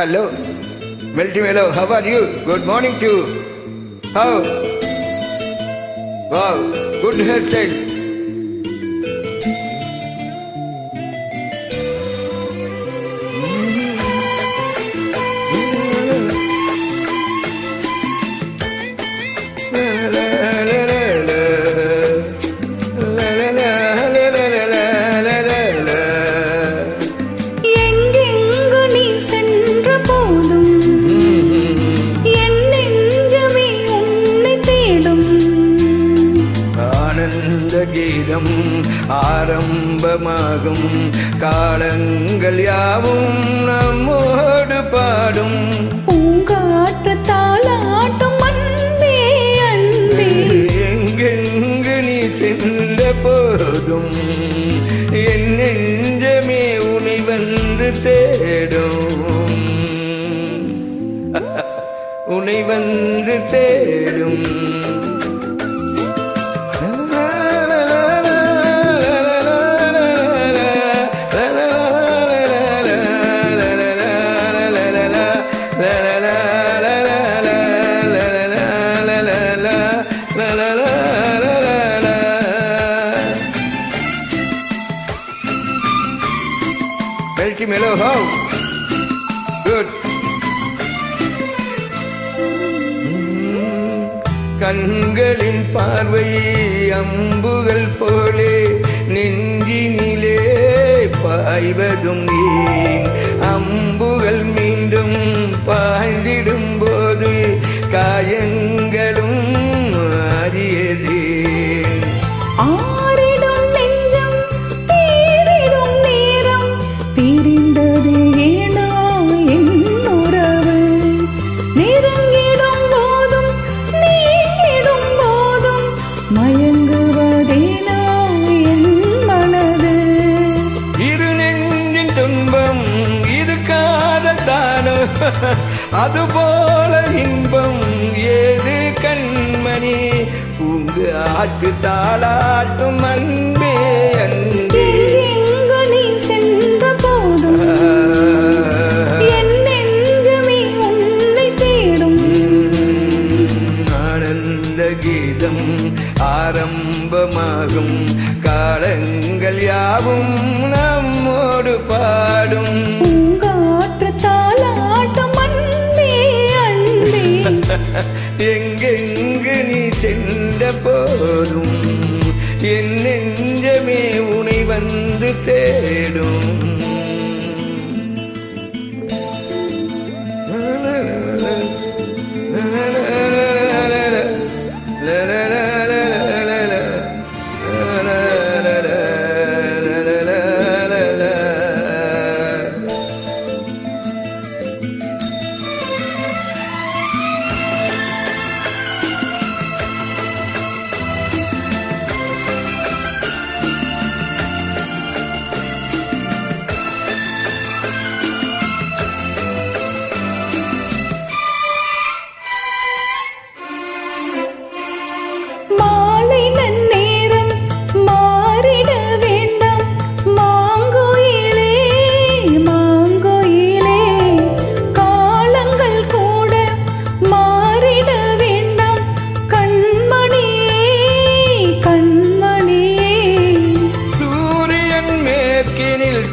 Hello, Meltimelo, how are you? Good morning to you. How? Wow, good hairstyle. கீதம் ஆரம்பமாகும் காலங்கள் யாவும் நம்மோடு பாடும் பூங்காற்று தாலாட்டும் அன்பே அன்பே எங்கெங்கு நீ சென்ற போதும் என் நெஞ்சமே உன்னை வந்து தேடும் உன்னை வந்து தேடும் Meltimelo, how? Good. கண்களின் பார்வை அம்புகள் போலே நெஞ்சினிலே பாய்வதும் ஏன் அம்புகள் மீண்டும் பாய்ந்திடும் போது காயங்களும் அறியதே அதுபோல இன்பம் ஏது கண்மணி பூங்கு ஆட்டு தாளாட்டும் அன்பே அன்பே நீ சென்ற போதும் என் நெஞ்சமே உன்னை தேடும் ஆனந்த கீதம் ஆரம்பமாகும் காலங்கள் யாவும் நம்மோடு பாடும் எங்கெங்கு நீ சென்ற போதும் என் நெஞ்சமே உன்னை வந்து தேடும்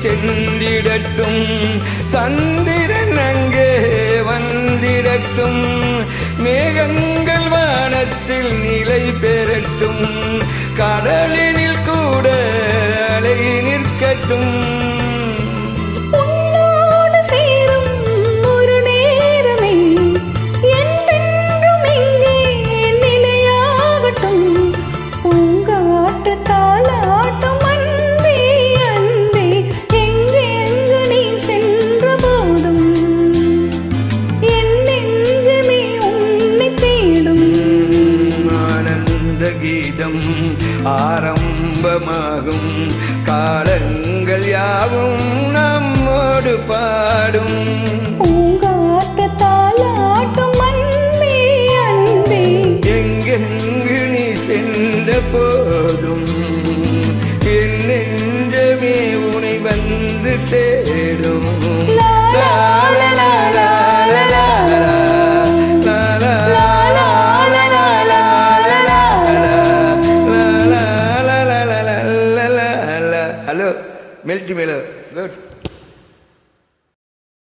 சென்றிடட்டும் சந்திரன் அங்கே வந்திடட்டும் மேகங்கள் வானத்தில் நிலை பெறட்டும் கடலினில் கூட அலை நிற்கட்டும் கீதம் ஆரம்பமாகும் காலங்கள் யாவும் நம்மோடு பாடும் பூங்காற்று தாலாட்டும் அன்பே அன்பே எங்கெங்கு நீ சென்ற போதும் என் நெஞ்சமே உன்னை வந்து தேடும். Hello, Melty Mellow. Good.